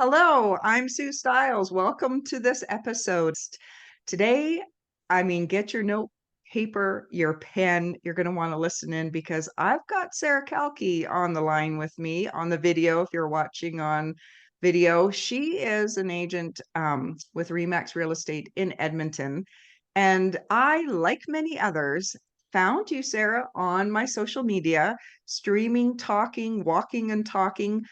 Hello, I'm Sue Stiles. Welcome to this episode. Today, get your note paper, your pen. You're going to want to listen in because I've got Sara Kalke on the line with me on the video. If you're watching on video, she is an agent with Remax Real Estate in Edmonton. And I, like many others, found you, Sara, on my social media, streaming, talking, walking, and talking.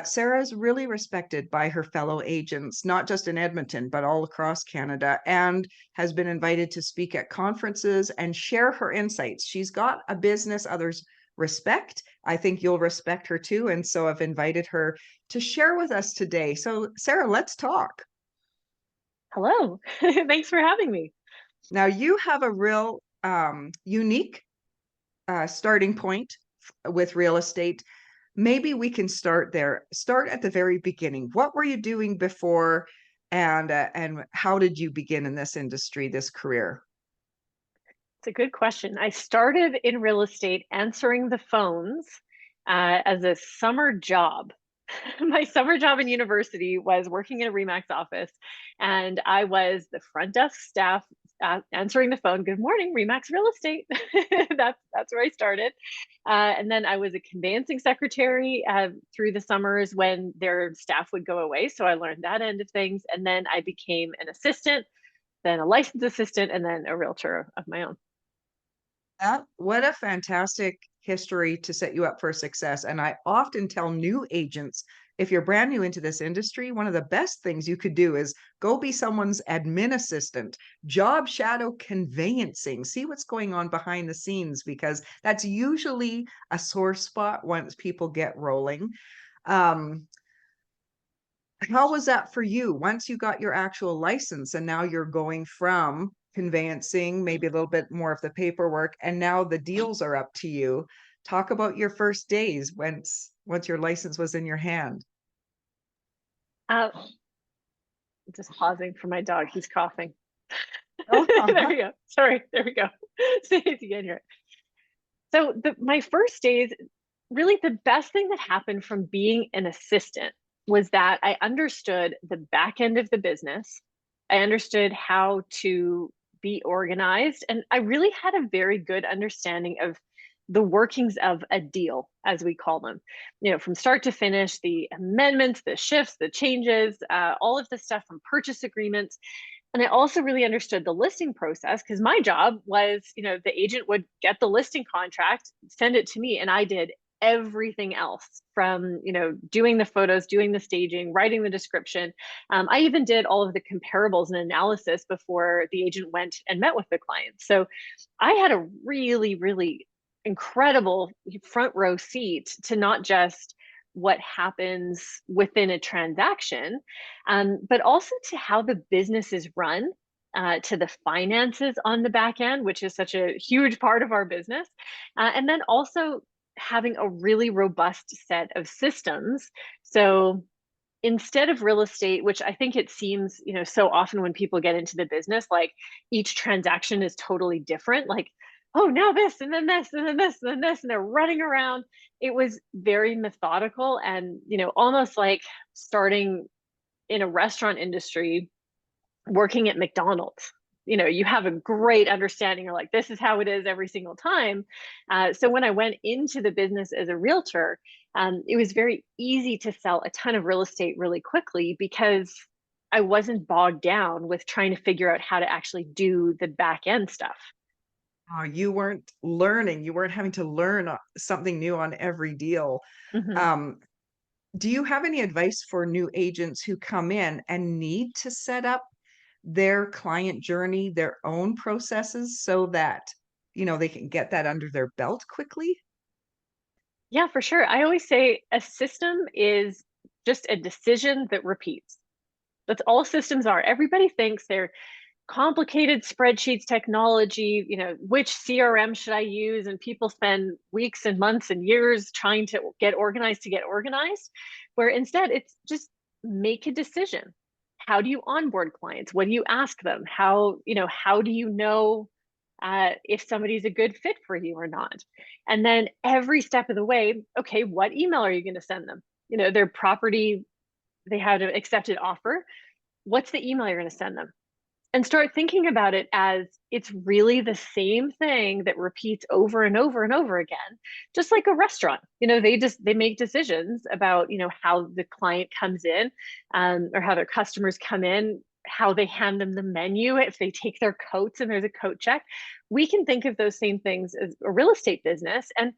Sarah is really respected by her fellow agents, not just in Edmonton, but all across Canada, and has been invited to speak at conferences and share her insights. She's got a business others respect. I think you'll respect her too. And so I've invited her to share with us today. So, Sarah, let's talk. Hello. Thanks for having me. Now, you have a real unique starting point with real estate. Maybe we can start there. Start at the very beginning. What were you doing before, and how did you begin in this industry, this career? It's a good question. I started in real estate answering the phones as a summer job. My summer job in university was working in a Remax office, and I was the front desk staff answering the phone. Good morning, Remax Real Estate. That's where I started, and then I was a conveyancing secretary through the summers when their staff would go away. So I learned that end of things, and then I became an assistant, then a licensed assistant, and then a realtor of my own. What a fantastic history to set you up for success. And I often tell new agents, if you're brand new into this industry, one of the best things you could do is go be someone's admin assistant, job shadow conveyancing, see what's going on behind the scenes, because that's usually a sore spot once people get rolling. Um, how was that for you once you got your actual license and now you're going from conveyancing, maybe a little bit more of the paperwork, and now the deals are up to you? Talk about your first days once your license was in your hand. Uh, just pausing for my dog. He's coughing. Oh, There we go. Sorry. There we go. See if you can hear it. So my first days, really the best thing that happened from being an assistant was that I understood the back end of the business. I understood how to be organized, and I really had a very good understanding of the workings of a deal, as we call them. From start to finish, the amendments, the shifts, the changes, all of the stuff from purchase agreements. And I also really understood the listing process because my job was, the agent would get the listing contract, send it to me, and I did everything else from, doing the photos, doing the staging, writing the description. I even did all of the comparables and analysis before the agent went and met with the client. So I had a really, really incredible front row seat to not just what happens within a transaction, but also to how the business is run, to the finances on the back end, which is such a huge part of our business. And then also having a really robust set of systems. So instead of real estate, which I think it seems, so often when people get into the business, like each transaction is totally different. Like, oh, now this, and then this, and then this, and then this, and they're running around. It was very methodical and, almost like starting in a restaurant industry, working at McDonald's. You have a great understanding. You're like, this is how it is every single time. So when I went into the business as a realtor, it was very easy to sell a ton of real estate really quickly because I wasn't bogged down with trying to figure out how to actually do the back end stuff. You weren't learning, you weren't having to learn something new on every deal. Mm-hmm. Um, do you have any advice for new agents who come in and need to set up their client journey, their own processes so that, they can get that under their belt quickly? Yeah, for sure. I always say a system is just a decision that repeats. That's all systems are. Everybody thinks they're complicated spreadsheets, technology, which CRM should I use? And people spend weeks and months and years trying to get organized, where instead it's just make a decision. How do you onboard clients? What do you ask them? How do you know if somebody's a good fit for you or not? And then every step of the way, okay, what email are you going to send them? Their property they had an accepted offer, what's the email you're going to send them? And start thinking about it as it's really the same thing that repeats over and over and over again, just like a restaurant. They make decisions about how the client comes in, or how their customers come in, how they hand them the menu, if they take their coats and there's a coat check. We can think of those same things as a real estate business and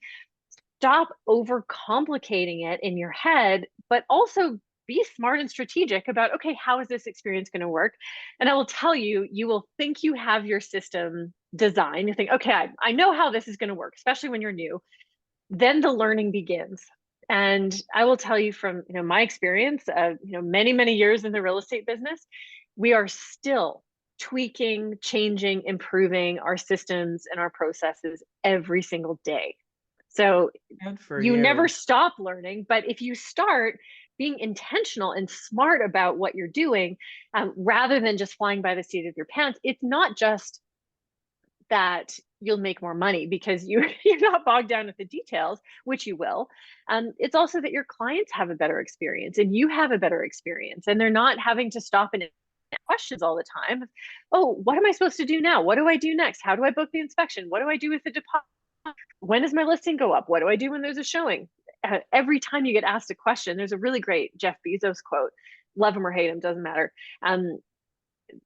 stop overcomplicating it in your head, but also be smart and strategic about, okay, how is this experience going to work? And I will tell you, you will think you have your system designed. You think, okay, I know how this is going to work, especially when you're new. Then the learning begins. And I will tell you from my experience of many, many years in the real estate business, we are still tweaking, changing, improving our systems and our processes every single day. So Good for you never you. stop learning, but if you start being intentional and smart about what you're doing, rather than just flying by the seat of your pants, it's not just that you'll make more money because you're not bogged down with the details, which you will. It's also that your clients have a better experience and you have a better experience, and they're not having to stop and questions all the time. Oh, what am I supposed to do now? What do I do next? How do I book the inspection? What do I do with the deposit? When does my listing go up? What do I do when there's a showing? Every time you get asked a question, there's a really great Jeff Bezos quote. Love him or hate him, doesn't matter.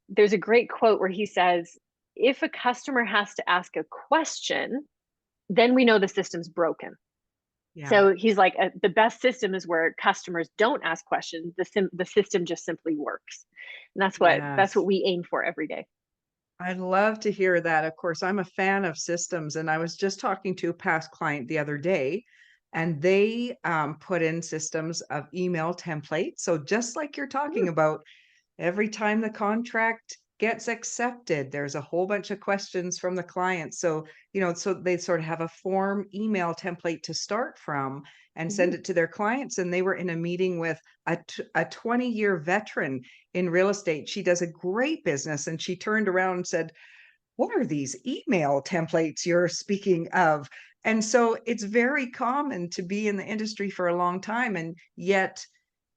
There's a great quote where he says, if a customer has to ask a question, then we know the system's broken. Yeah. So he's like, the best system is where customers don't ask questions. The system just simply works. And that's what Yes. we aim for every day. I'd love to hear that. Of course, I'm a fan of systems, and I was just talking to a past client the other day, and they put in systems of email templates. So just like you're talking Mm, about, every time the contract gets accepted, there's a whole bunch of questions from the client. So, so they sort of have a form email template to start from and send mhm, it to their clients. And they were in a meeting with a 20-year veteran in real estate. She does a great business. And she turned around and said, "What are these email templates you're speaking of?" And so it's very common to be in the industry for a long time, and yet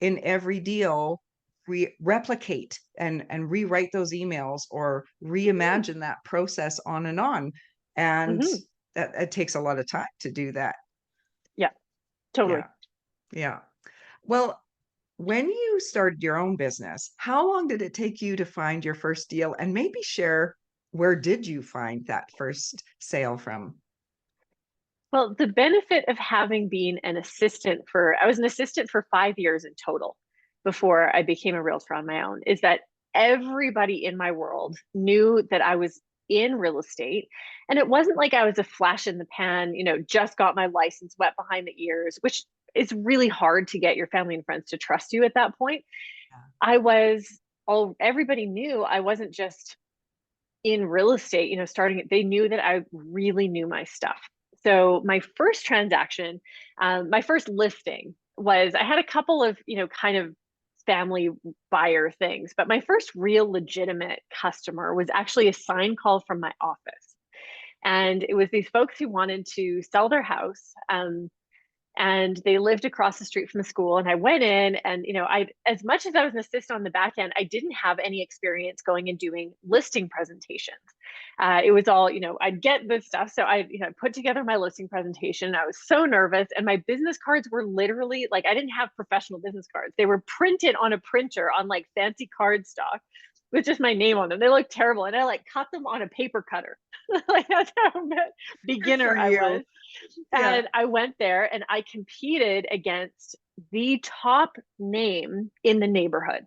in every deal, replicate and rewrite those emails or mm, reimagine that process on and on. And mhm. that it takes a lot of time to do that. Yeah, totally. Yeah. Yeah. Well, when you started your own business, how long did it take you to find your first deal? And maybe share, where did you find that first sale from? Well, the benefit of having been I was an assistant for 5 years in total before I became a realtor on my own, is that everybody in my world knew that I was in real estate. And it wasn't like I was a flash in the pan, just got my license wet behind the ears, which is really hard to get your family and friends to trust you at that point. Yeah. Everybody knew I wasn't just in real estate, starting it, they knew that I really knew my stuff. So my first transaction, my first listing was, I had a couple of, kind of family buyer things, but my first real legitimate customer was actually a sign call from my office. And it was these folks who wanted to sell their house. And they lived across the street from the school, and I went in, and I, as much as I was an assistant on the back end, I didn't have any experience going and doing listing presentations. It was all, I'd get this stuff, so I put together my listing presentation. I was so nervous, and my business cards were literally like, I didn't have professional business cards. They were printed on a printer on like fancy cardstock with just my name on them. They looked terrible, and I like cut them on a paper cutter. Like that's how Good for beginner I you. was. Yeah. And I went there and I competed against the top name in the neighborhood,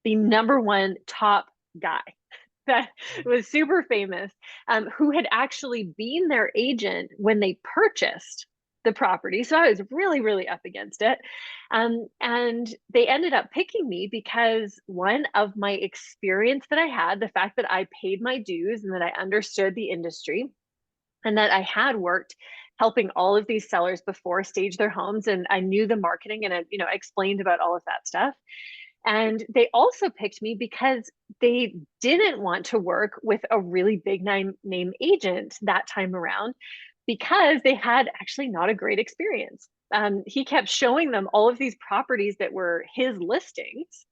the number one top guy that was super famous, who had actually been their agent when they purchased the property. So I was really, really up against it. And they ended up picking me because one of my experience that I had, the fact that I paid my dues and that I understood the industry, and that I had worked helping all of these sellers before stage their homes, and I knew the marketing, and I explained about all of that stuff. And they also picked me because they didn't want to work with a really big name agent that time around, because they had actually not a great experience. He kept showing them all of these properties that were his listings,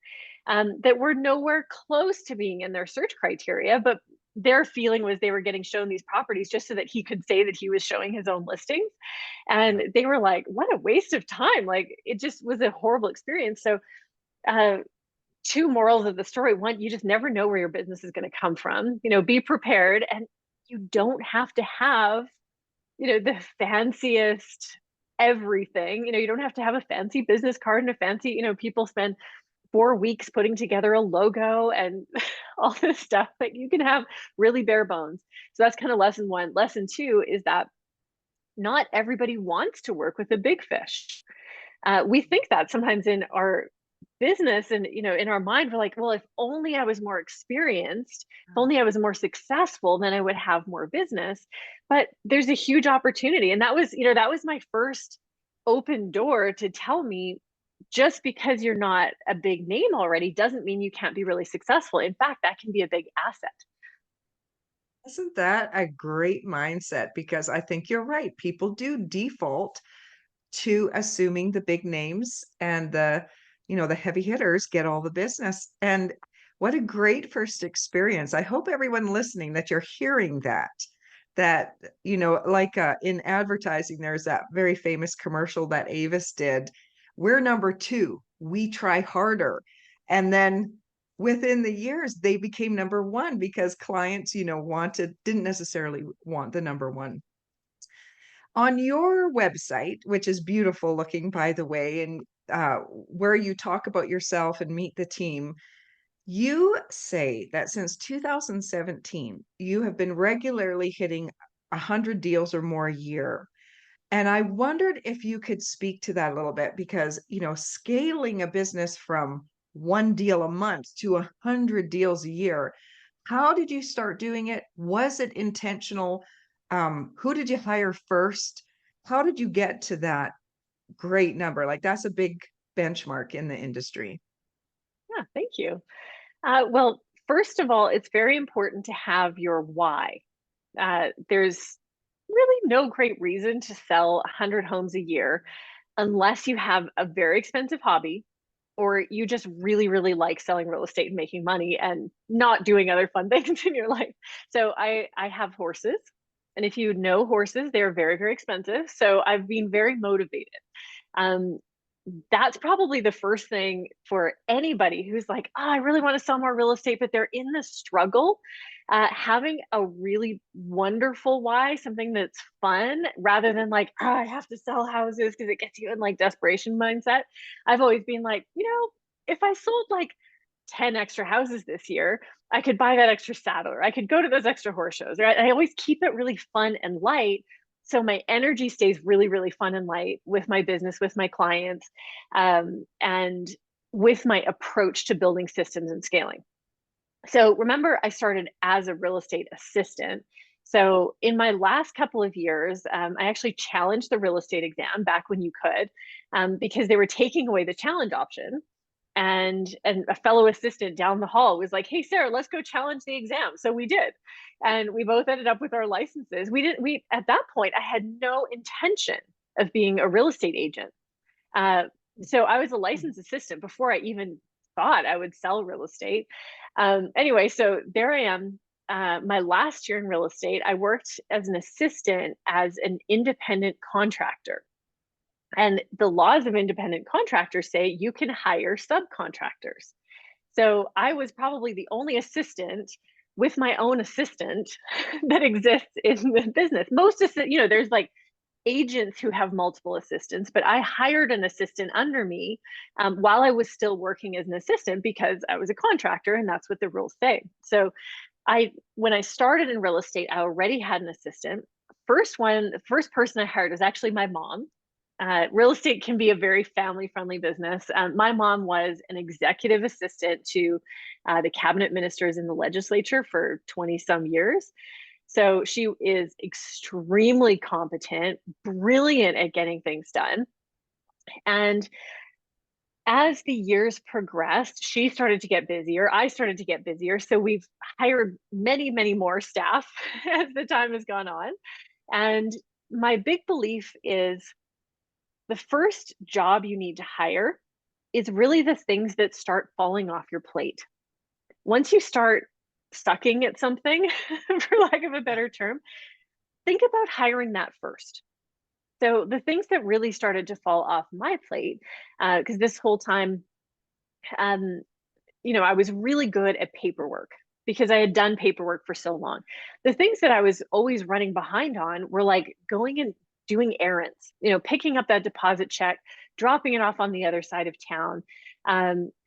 that were nowhere close to being in their search criteria, but their feeling was they were getting shown these properties just so that he could say that he was showing his own listings. And they were like, what a waste of time. Like, it just was a horrible experience. So, uh, two morals of the story: one, you just never know where your business is going to come from. Be prepared, and you don't have to have, the fanciest everything. You don't have to have a fancy business card and a fancy, people spend 4 weeks putting together a logo and all this stuff, but you can have really bare bones. So that's kind of lesson one. Lesson two is that not everybody wants to work with a big fish. We think that sometimes in our business, and in our mind we're like, well, if only I was more experienced, if only I was more successful, then I would have more business. But there's a huge opportunity, and that was my first open door to tell me, just because you're not a big name already doesn't mean you can't be really successful. In fact, that can be a big asset. Isn't that a great mindset? Because I think you're right. People do default to assuming the big names and the heavy hitters get all the business. And what a great first experience. I hope everyone listening that you're hearing that, like in advertising, there's that very famous commercial that Avis did. We're number two, we try harder. And then within the years, they became number one because clients, didn't necessarily want the number one. On your website, which is beautiful looking, by the way, and where you talk about yourself and meet the team, you say that since 2017, you have been regularly hitting 100 deals or more a year. And I wondered if you could speak to that a little bit because, scaling a business from one deal a month to 100 deals a year, how did you start doing it? Was it intentional? Who did you hire first? How did you get to that great number? Like that's a big benchmark in the industry. Yeah, thank you. Well, first of all, it's very important to have your why. There's really no great reason to sell 100 homes a year unless you have a very expensive hobby, or you just really, really like selling real estate and making money and not doing other fun things in your life. So I have horses. And if you know horses, they're very, very expensive. So I've been very motivated. Um, that's probably the first thing for anybody who's like, oh, I really want to sell more real estate, but they're in the struggle. Having a really wonderful why, something that's fun, rather than like, oh, I have to sell houses because it gets you in like desperation mindset. I've always been like, if I sold like 10 extra houses this year, I could buy that extra saddle, or I could go to those extra horse shows, right? I always keep it really fun and light. So my energy stays really, really fun and light with my business, with my clients, and with my approach to building systems and scaling. So remember, I started as a real estate assistant. So in my last couple of years, I actually challenged the real estate exam back when you could, because they were taking away the challenge option. And a fellow assistant down the hall was like, hey, Sarah, let's go challenge the exam. So we did. And we both ended up with our licenses. We at that point, I had no intention of being a real estate agent. Uh, so I was a licensed assistant before I even thought I would sell real estate. Anyway, so there I am. My last year in real estate, I worked as an assistant as an independent contractor. And the laws of independent contractors say you can hire subcontractors. So I was probably the only assistant with my own assistant that exists in the business. There's like agents who have multiple assistants, but I hired an assistant under me, while I was still working as an assistant because I was a contractor and that's what the rules say. So when I started in real estate, I already had an assistant. The first person I hired was actually my mom. Real estate can be a very family friendly business. My mom was an executive assistant to the cabinet ministers in the legislature for 20 some years. So she is extremely competent, brilliant at getting things done. And as the years progressed, she started to get busier. I started to get busier. So we've hired many, many more staff as the time has gone on. And my big belief is the first job you need to hire is really the things that start falling off your plate. Once you start sucking at something, for lack of a better term, think about hiring that first. So the things that really started to fall off my plate, because this whole time, um, I was really good at paperwork because I had done paperwork for so long. The things that I was always running behind on were like going and doing errands, picking up that deposit check, dropping it off on the other side of town,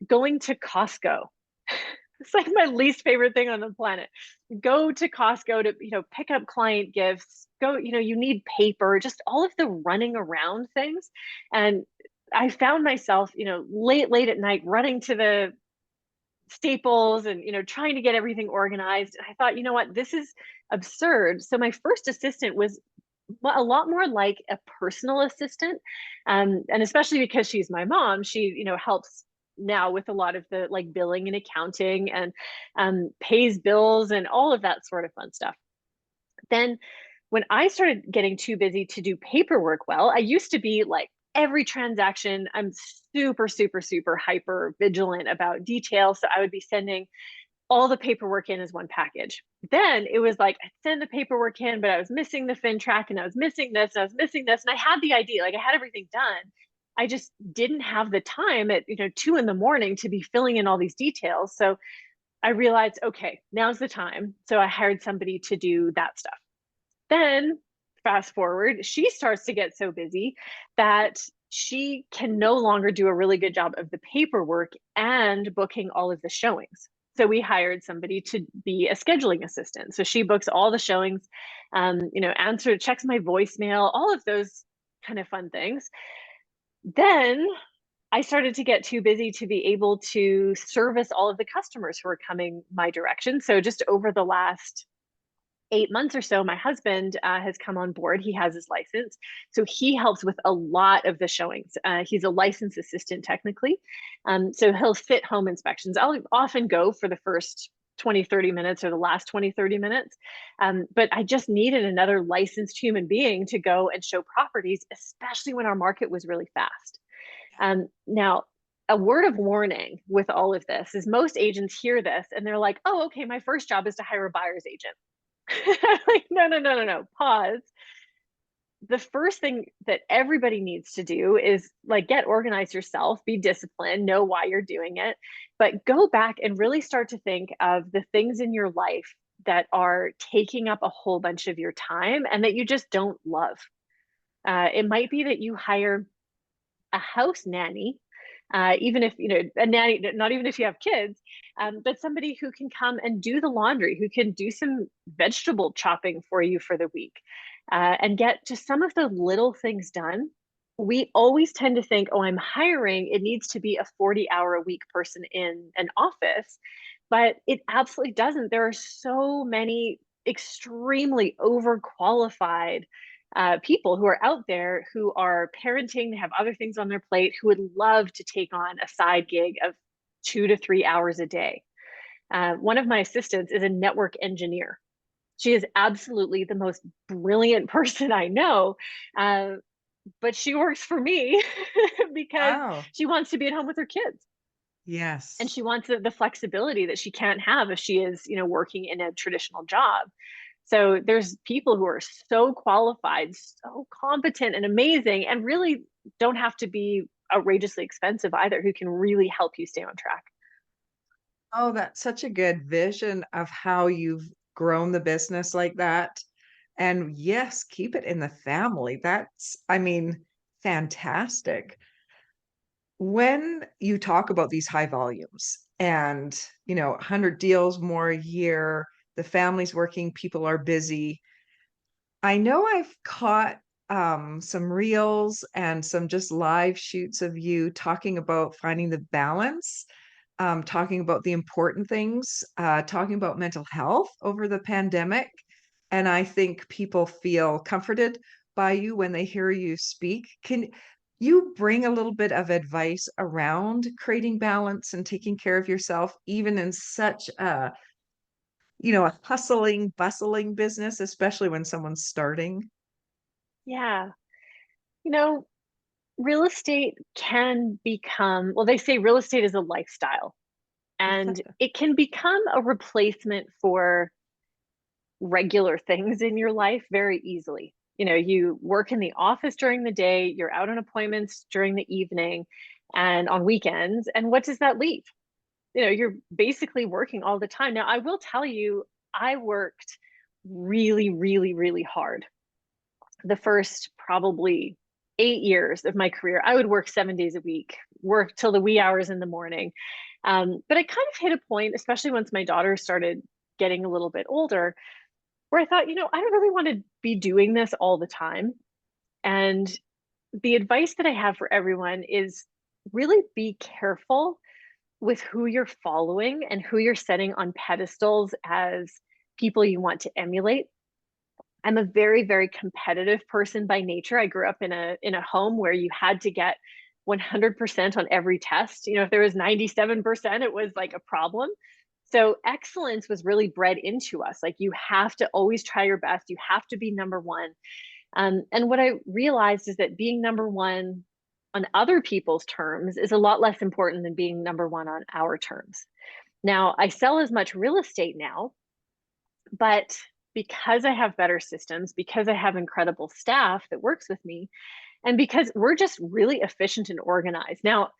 going to Costco. It's like my least favorite thing on the planet. Go to Costco to, pick up client gifts. Go, you need paper, just all of the running around things. And I found myself, late at night running to the Staples and, trying to get everything organized. And I thought, you know what, this is absurd. So my first assistant was a lot more like a personal assistant. And especially because she's my mom, she, helps now with a lot of the like billing and accounting and pays bills and all of that sort of fun stuff. Then when I started getting too busy to do paperwork well, I used to be like every transaction, I'm super, super, super hyper vigilant about details. So I would be sending all the paperwork in as one package. Then it was like I'd send the paperwork in, but I was missing the fin track and I was missing this and I was missing this. And I had the idea, like I had everything done. I just didn't have the time at 2 in the morning to be filling in all these details. So I realized, okay, now's the time. So I hired somebody to do that stuff. Then fast forward, she starts to get so busy that she can no longer do a really good job of the paperwork and booking all of the showings. So we hired somebody to be a scheduling assistant. So she books all the showings, checks my voicemail, all of those kind of fun things. Then I started to get too busy to be able to service all of the customers who were coming my direction. So just over the last 8 months or so, my husband has come on board. He has his license. So he helps with a lot of the showings. He's a licensed assistant technically. So he'll sit home inspections. I'll often go for the first 20, 30 minutes or the last 20, 30 minutes. But I just needed another licensed human being to go and show properties, especially when our market was really fast. Now, a word of warning with all of this is most agents hear this and they're like, oh, okay, my first job is to hire a buyer's agent. Like, no, no, no, no, no. Pause. The first thing that everybody needs to do is like get organized yourself, be disciplined, know why you're doing it, but go back and really start to think of the things in your life that are taking up a whole bunch of your time and that you just don't love. It might be that you hire a house nanny, even if a nanny, not even if you have kids, but somebody who can come and do the laundry, who can do some vegetable chopping for you for the week, and get just some of the little things done. We always tend to think, oh, I'm hiring, it needs to be a 40-hour a week person in an office, but it absolutely doesn't. There are so many extremely overqualified people who are out there who are parenting, they have other things on their plate, who would love to take on a side gig of 2 to 3 hours a day. One of my assistants is a network engineer. She is absolutely the most brilliant person I know, uh, but she works for me because Wow. she wants to be at home with her kids and Yes. she wants the flexibility that she can't have if she is, working in a traditional job. So there's people who are so qualified, so competent and amazing, and really don't have to be outrageously expensive either, who can really help you stay on track. Oh, that's such a good vision of how you've grown the business like that. And yes, keep it in the family. That's, I mean, fantastic. When you talk about these high volumes and, 100 deals more a year, the family's working, people are busy. I know I've caught, some reels and some just live shoots of you talking about finding the balance, talking about the important things, talking about mental health over the pandemic, and I think people feel comforted by you when they hear you speak. Can you bring a little bit of advice around creating balance and taking care of yourself even in such a hustling, bustling business, especially when someone's starting? Yeah. You know, real estate can become, well, they say real estate is a lifestyle, and it can become a replacement for regular things in your life very easily. You work in the office during the day, you're out on appointments during the evening and on weekends. And what does that leave? You're basically working all the time. Now, I will tell you, I worked really, really, really hard the first probably 8 years of my career. I would work 7 days a week, work till the wee hours in the morning. But I kind of hit a point, especially once my daughter started getting a little bit older, where I thought, I don't really want to be doing this all the time. And the advice that I have for everyone is really be careful with who you're following and who you're setting on pedestals as people you want to emulate. I'm a very, very competitive person by nature. I grew up in a home where you had to get 100% on every test. If there was 97%, it was like a problem. So excellence was really bred into us. Like, you have to always try your best. You have to be number one. And what I realized is that being number one on other people's terms is a lot less important than being number one on our terms. Now, I sell as much real estate now, but because I have better systems, because I have incredible staff that works with me, and because we're just really efficient and organized. Now,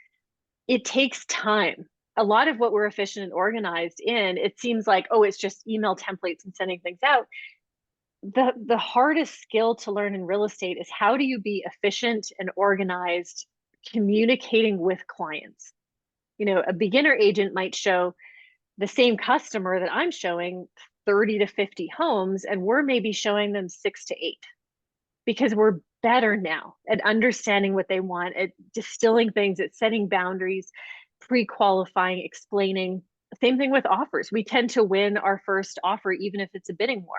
it takes time. A lot of what we're efficient and organized in, it seems like, oh, it's just email templates and sending things out. The hardest skill to learn in real estate is, how do you be efficient and organized communicating with clients? A beginner agent might show the same customer that I'm showing 30 to 50 homes, and we're maybe showing them 6 to 8, because we're better now at understanding what they want, at distilling things, at setting boundaries, pre-qualifying, explaining. Same thing with offers. We tend to win our first offer, even if it's a bidding war.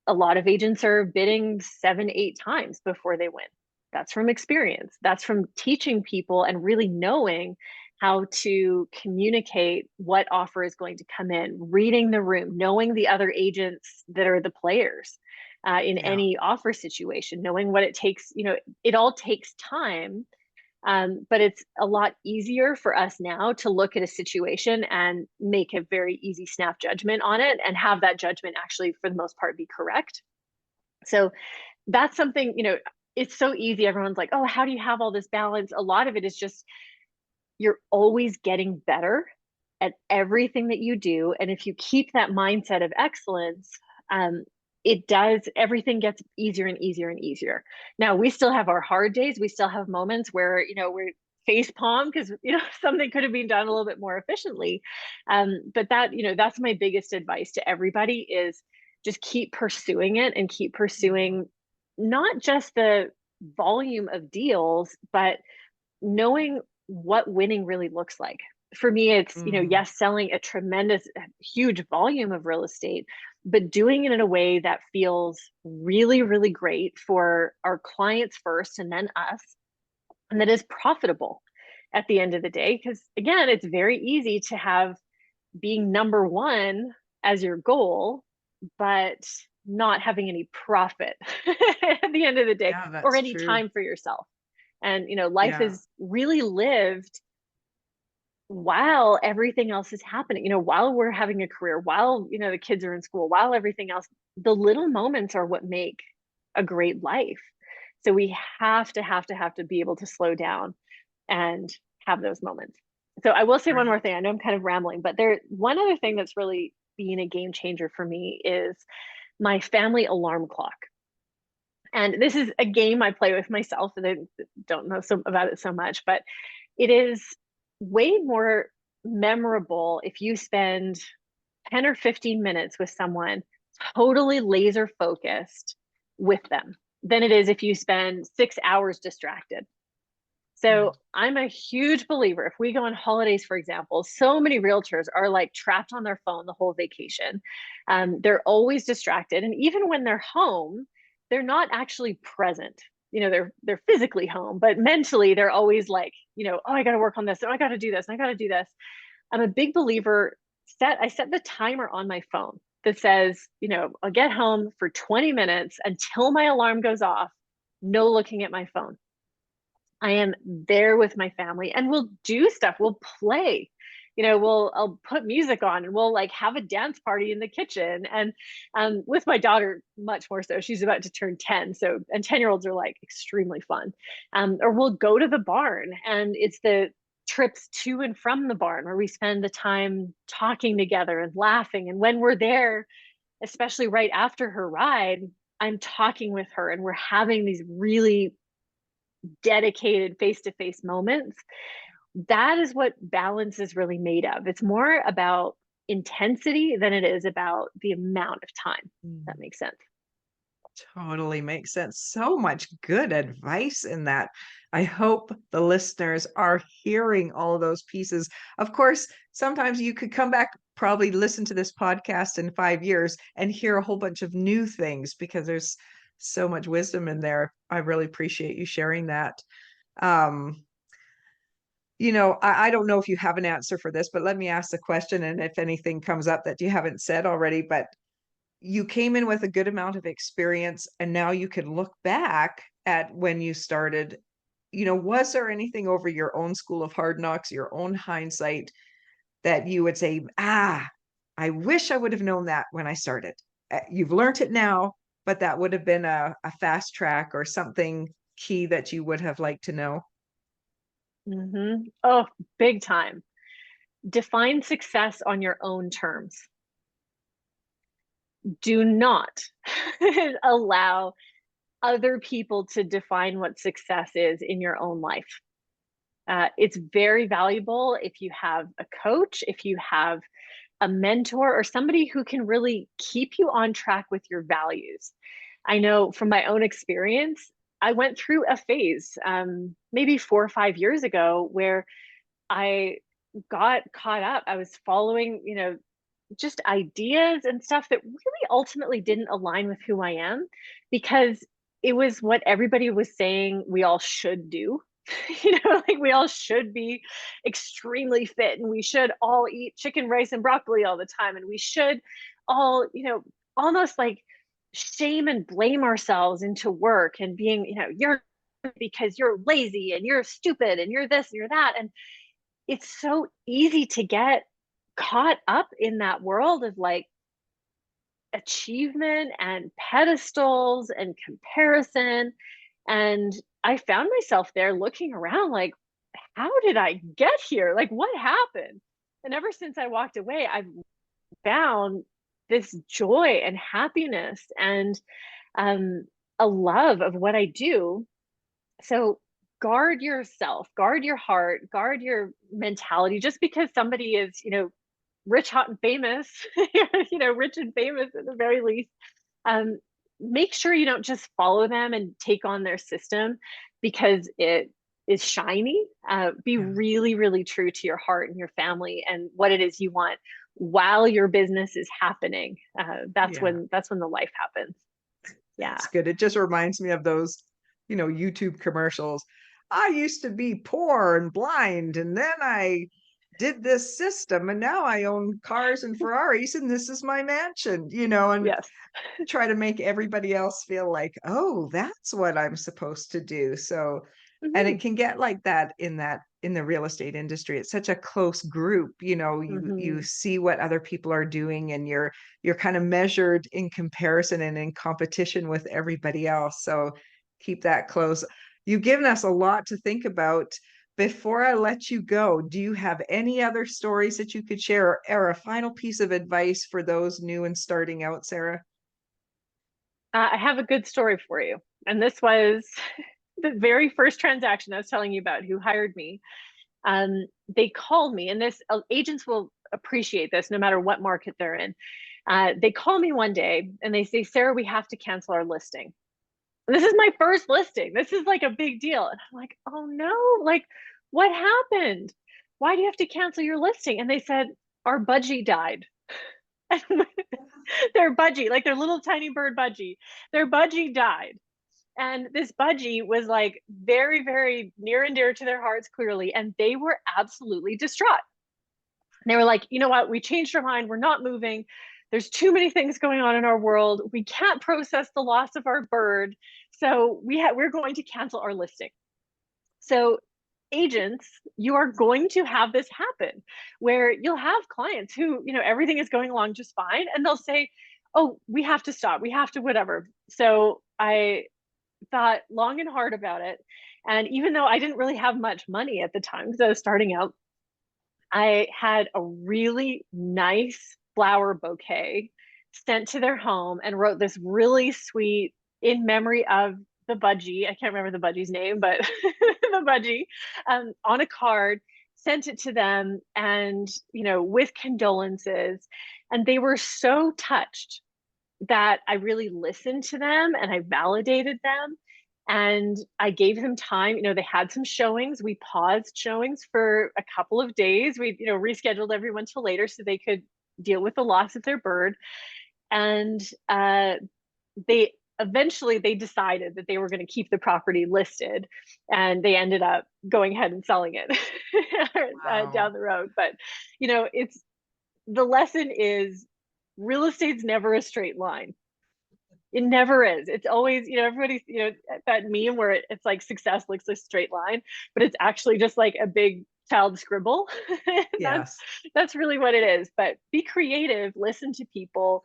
A lot of agents are bidding 7, 8 times before they win. That's from experience. That's from teaching people and really knowing how to communicate what offer is going to come in, reading the room, knowing the other agents that are the players in Yeah. any offer situation, knowing what it takes. It all takes time, but it's a lot easier for us now to look at a situation and make a very easy snap judgment on it, and have that judgment actually, for the most part, be correct. So that's something, it's so easy. Everyone's like, oh, how do you have all this balance? A lot of it is just, you're always getting better at everything that you do. And if you keep that mindset of excellence, um, everything gets easier and easier and easier. Now, we still have our hard days. We still have moments where, we're face palm because, something could have been done a little bit more efficiently. But that's my biggest advice to everybody, is just keep pursuing it, and keep pursuing not just the volume of deals, but knowing what winning really looks like. For me, it's, Mm. yes, selling a tremendous, huge volume of real estate, but doing it in a way that feels really, really great for our clients first, and then us, and that is profitable at the end of the day. Because again, it's very easy to have being number one as your goal, but not having any profit at the end of the day, Yeah, or that's any true. time for yourself. And life Yeah. is really lived while everything else is happening. While we're having a career, while the kids are in school, while everything else, the little moments are what make a great life. So we have to be able to slow down and have those moments. So I will say one Right. more thing. I know I'm kind of rambling, but there one other thing that's really been a game changer for me is my family alarm clock. And this is a game I play with myself, and I don't know about it so much, but it is way more memorable if you spend 10 or 15 minutes with someone totally laser focused with them than it is if you spend 6 hours distracted. Mm. So I'm a huge believer. If we go on holidays, for example, so many realtors are like trapped on their phone the whole vacation. They're always distracted, and even when they're home, they're not actually present. They're physically home, but mentally they're always like, oh, I got to work on this. Oh, I got to do this. I got to do this. I'm a big believer. I set the timer on my phone that says, I'll get home for 20 minutes until my alarm goes off. No looking at my phone. I am there with my family, and we'll do stuff. We'll play. I'll put music on, and we'll like have a dance party in the kitchen. And with my daughter, much more so. She's about to turn 10. So, and 10-year-olds are like extremely fun. Or we'll go to the barn, and it's the trips to and from the barn where we spend the time talking together and laughing. And when we're there, especially right after her ride, I'm talking with her, and we're having these really dedicated face-to-face moments. That is what balance is really made of. It's more about intensity than it is about the amount of time. That Mm. makes sense. Totally makes sense. So much good advice in that. I hope the listeners are hearing all those pieces. Of course, sometimes you could come back, probably listen to this podcast in 5 years and hear a whole bunch of new things because there's so much wisdom in there. I really appreciate you sharing that. Um, I don't know if you have an answer for this, but let me ask the question. And if anything comes up that you haven't said already, but you came in with a good amount of experience and now you can look back at when you started. Was there anything over your own school of hard knocks, your own hindsight, that you would say, I wish I would have known that when I started? You've learned it now, but that would have been a fast track or something key that you would have liked to know. Oh, big time. Define success on your own terms. Do not allow other people to define what success is in your own life. It's very valuable if you have a coach, if you have a mentor, or somebody who can really keep you on track with your values. I know from my own experience, I went through a phase, maybe 4 or 5 years ago, where I got caught up. I was following, just ideas and stuff that really ultimately didn't align with who I am, because it was what everybody was saying we all should do. Like we all should be extremely fit, and we should all eat chicken, rice, and broccoli all the time. And we should all, almost like shame and blame ourselves into work and being, you're because you're lazy and you're stupid and you're this and you're that. And it's so easy to get caught up in that world of like achievement and pedestals and comparison. And I found myself there looking around like, how did I get here? Like, what happened? And ever since I walked away, I've found this joy and happiness and um, a love of what I do. So guard yourself, guard your heart, guard your mentality. Just because somebody is, rich, hot, and famous, rich and famous at the very least, um, make sure you don't just follow them and take on their system because it is shiny. Be Yeah. really, really true to your heart and your family and what it is you want while your business is happening. Yeah. That's when the life happens. Yeah. That's good. It just reminds me of those, YouTube commercials. I used to be poor and blind, and then I did this system, and now I own cars and Ferraris, and this is my mansion, and Yes. try to make everybody else feel like, oh, that's what I'm supposed to do. So, and Hmm. it can get like that in the real estate industry. It's such a close group, you Hmm. see what other people are doing, and you're kind of measured in comparison and in competition with everybody else. So keep that close. You've given us a lot to think about. Before I let you go, do you have any other stories that you could share, or a final piece of advice for those new and starting out, Sarah? I have a good story for you. And this was the very first transaction I was telling you about who hired me. They called me, and this agents will appreciate this no matter what market they're in. They call me one day and they say, Sarah, we have to cancel our listing. And this is my first listing. This is like a big deal. And I'm like, oh no, like what happened? Why do you have to cancel your listing? And they said, our budgie died. Their budgie, like their little tiny bird budgie, their budgie died. And this budgie was like very, very near and dear to their hearts, clearly. And they were absolutely distraught. They were like, you know what? We changed our mind. We're not moving. There's too many things going on in our world. We can't process the loss of our bird. So we're going to cancel our listing. So agents, you are going to have this happen where you'll have clients who, everything is going along just fine. And they'll say, oh, we have to stop. We have to whatever. So I thought long and hard about it. And even though I didn't really have much money at the time because I was starting out, I had a really nice flower bouquet sent to their home and wrote this really sweet in memory of the budgie. I can't remember the budgie's name, but the budgie on a card, sent it to them and, with condolences. And they were so touched that I really listened to them and I validated them. And I gave them time. They had some showings. We paused showings for a couple of days. We, rescheduled everyone till later so they could deal with the loss of their bird. And they eventually they decided that they were going to keep the property listed, and they ended up going ahead and selling it Wow. down the road. But it's the lesson is real estate's never a straight line. It never is. It's always, everybody's, that meme where it's like success looks like a straight line, but it's actually just like a big child scribble. that's Yes. that's really what it is. But be creative, listen to people.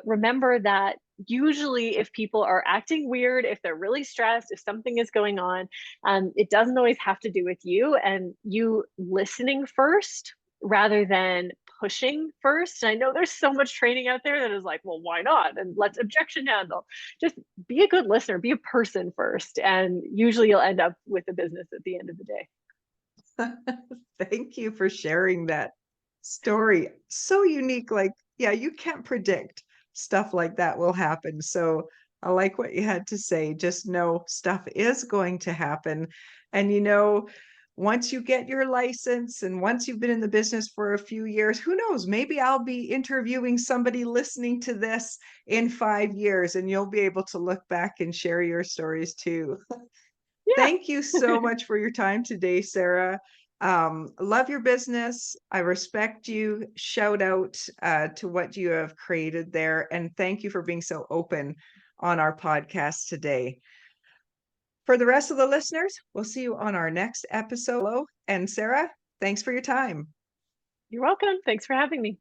Remember that usually if people are acting weird, if they're really stressed, if something is going on, it doesn't always have to do with you, and you listening first rather than pushing first. And I know there's so much training out there that is like, well, why not? And let's objection handle. Just be a good listener, be a person first. And usually you'll end up with a business at the end of the day. Thank you for sharing that story. So unique. Like, yeah, you can't predict stuff like that will happen. So I like what you had to say. Just know stuff is going to happen. And, once you get your license and once you've been in the business for a few years, who knows? Maybe I'll be interviewing somebody listening to this in 5 years and you'll be able to look back and share your stories too. Yeah, Thank you so much for your time today, Sara. Love your business. I respect you. Shout out to what you have created there. And thank you for being so open on our podcast today. For the rest of the listeners, we'll see you on our next episode. And Sara, thanks for your time. you're welcome. Thanks for having me.